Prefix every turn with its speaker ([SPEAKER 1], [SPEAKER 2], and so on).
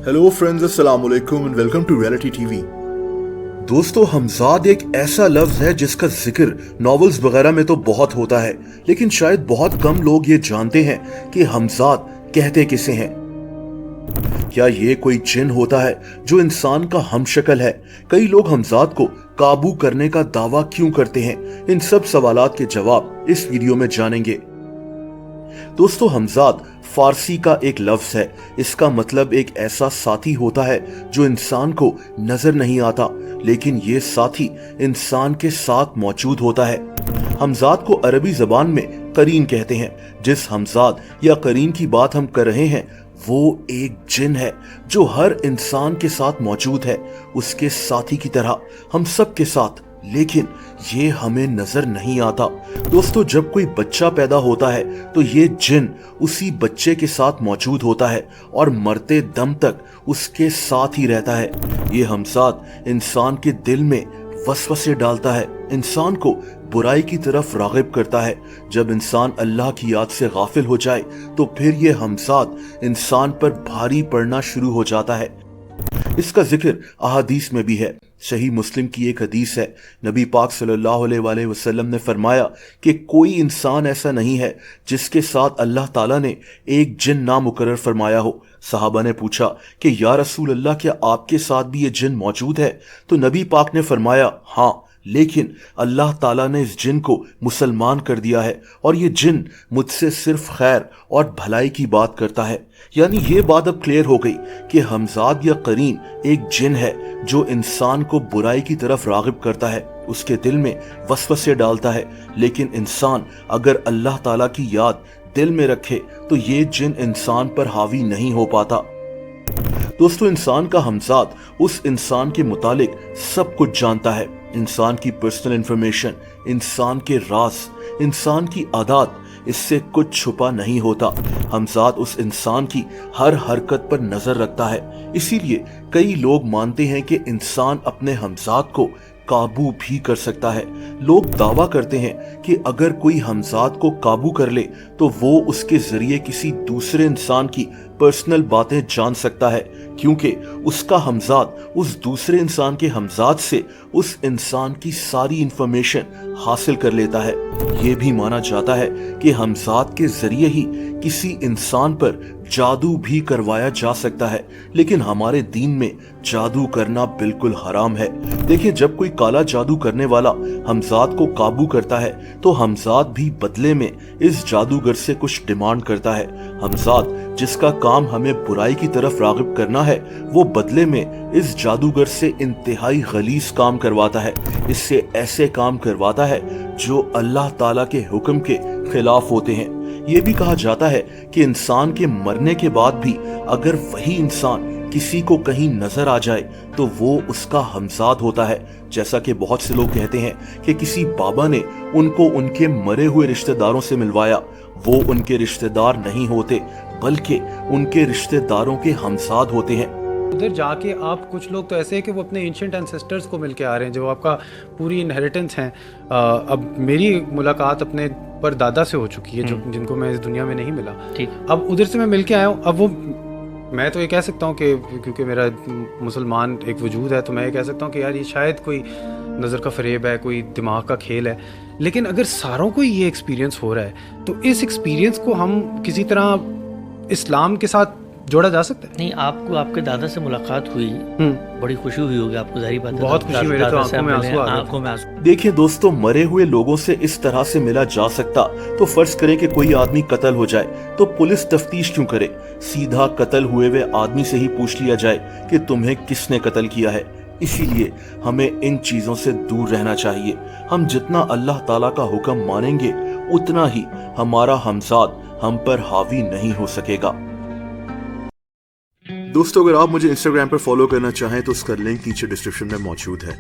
[SPEAKER 1] Hello friends, अस्सलाम वालेकुम and welcome to reality TV. दोस्तों, हमजाद एक ऐसा लफ्ज है जिसका जिक्र नॉवेल्स वगैरह में तो बहुत होता है, लेकिन शायद बहुत कम लोग ये जानते हैं कि हमजाद कहते किसे हैं। क्या ये कोई जिन होता है जो इंसान का हमशक्ल है? कई लोग हमजाद को काबू करने का दावा क्यों करते हैं? इन सब सवालात के जवाब इस वीडियो में जानेंगे। दोस्तों, हमजाद फारसी का एक लफ्ज है। इसका मतलब एक ऐसा साथी होता है जो इंसान को नजर नहीं आता, लेकिन ये साथी इंसान के साथ मौजूद होता है। हमजाद को अरबी जबान में करीन कहते हैं। जिस हमजाद या करीन की बात हम कर रहे हैं वो एक जिन है जो हर इंसान के साथ मौजूद है, उसके साथी की तरह हम सब के साथ, लेकिन ये हमें नजर नहीं आता। दोस्तों, जब कोई बच्चा पैदा होता है तो ये जिन उसी बच्चे के साथ मौजूद होता है और मरते दम तक उसके साथ ही रहता है। ये हमजाद इंसान के दिल में वसवसे डालता है, इंसान को बुराई की तरफ रागिब करता है। जब इंसान अल्लाह की याद से गाफिल हो जाए तो फिर ये हमजाद इंसान पर भारी पड़ना शुरू हो जाता है। इसका जिक्र अहादीस में भी है। सही मुस्लिम की एक हदीस है, नबी पाक सल्लल्लाहु अलैहि वसल्लम ने फरमाया कि कोई इंसान ऐसा नहीं है जिसके साथ अल्लाह ताला ने एक जिन ना मुकर्रर फरमाया हो। सहाबा ने पूछा कि या रसूल अल्लाह, क्या आपके साथ भी ये जिन मौजूद है? तो नबी पाक ने फरमाया, हाँ, लेकिन अल्लाह ताला ने इस जिन को मुसलमान कर दिया है और ये जिन मुझसे सिर्फ खैर और भलाई की बात करता है। यानी ये बात अब क्लियर हो गई कि हमजाद या करीन एक जिन है जो इंसान को बुराई की तरफ रागिब करता है, उसके दिल में वसवसे डालता है। लेकिन इंसान अगर अल्लाह ताला की याद दिल में रखे तो ये जिन इंसान पर हावी नहीं हो पाता। दोस्तों, इंसान का हमजाद उस इंसान के मुतालिक सब कुछ जानता है। इंसान की पर्सनल इंफॉर्मेशन, इंसान के राज, इंसान की आदत, इससे कुछ छुपा नहीं होता। हमजाद उस इंसान की हर हरकत पर नजर रखता है। इसीलिए कई लोग मानते हैं कि इंसान अपने हमजाद को काबू भी कर सकता है। लोग दावा करते हैं कि अगर कोई हमजाद को काबू कर ले तो वो उसके जरिए किसी दूसरे इंसान की पर्सनल बातें जान सकता है, क्योंकि उसका हमजाद उस दूसरे इंसान के हमजाद से उस इंसान की सारी इंफॉर्मेशन हासिल कर लेता है। ये भी माना जाता है कि हमजाद के जरिए ही किसी इंसान पर जादू भी करवाया जा सकता है, लेकिन हमारे दीन में जादू करना बिल्कुल हराम है। देखिए, जब कोई काला जादू करने वाला हमजाद को काबू करता है तो हमजाद भी बदले में इस जादूगर से कुछ डिमांड करता है। हमजाद जिसका काम हमें बुराई की तरफ रागिब करना है, वो बदले में इस जादूगर से इंतहाई गलीज काम करवाता है। इससे ऐसे काम करवाता है जो अल्लाह ताला के हुक्म के खिलाफ होते हैं। ये भी कहा जाता है कि इंसान के मरने के बाद भी अगर वही इंसान किसी को कहीं नजर आ जाए तो वो उसका हमजाद होता है। जैसा कि बहुत से लोग कहते हैं कि किसी बाबा ने उनको उनके मरे हुए रिश्तेदारों से मिलवाया। वो उनके रिश्तेदार नहीं होते, बल्कि उनके रिश्तेदारों के हमजाद होते हैं।
[SPEAKER 2] उधर जाके आप, कुछ लोग तो ऐसे हैं कि वो अपने एंशिएंट एंसेस्टर्स को मिल के आ रहे हैं, जो आपका पूरी इनहेरिटेंस है। अब मेरी मुलाकात अपने पर दादा से हो चुकी है, जो जिनको मैं इस दुनिया में नहीं मिला। ठीक, अब उधर से मैं मिल के आया हूँ। अब वो, मैं तो ये कह सकता हूँ कि क्योंकि मेरा मुसलमान एक वजूद है, तो मैं ये कह सकता हूँ कि यार ये शायद कोई नज़र का फरेब है, कोई दिमाग का खेल है। लेकिन अगर सारों को ये एक्सपीरियंस हो रहा है तो इस एक्सपीरियंस को हम किसी तरह इस्लाम के साथ जोड़ा जा सकता है।
[SPEAKER 3] नहीं, आपको आपके दादा से मुलाकात हुई, बड़ी खुशी हुई होगी आपको, जाहिर बात है।
[SPEAKER 2] बहुत खुशी, मेरे तो आंखों में आंसू।
[SPEAKER 1] देखिए दोस्तों, मरे हुए लोगों से इस तरह से मिला जा सकता तो फर्ज करें कि कोई आदमी कत्ल हो जाए तो पुलिस तफ्तीश क्यों करे? सीधा कत्ल हुए हुए आदमी से ही पूछ लिया जाए कि तुम्हें किसने कत्ल किया है। इसीलिए हमें इन चीजों से दूर रहना चाहिए। हम जितना अल्लाह ताला का हुक्म मानेंगे उतना ही हमारा हमजाद हम पर हावी नहीं हो सकेगा। दोस्तों, अगर आप मुझे इंस्टाग्राम पर फॉलो करना चाहें तो उसका लिंक नीचे डिस्क्रिप्शन में मौजूद है।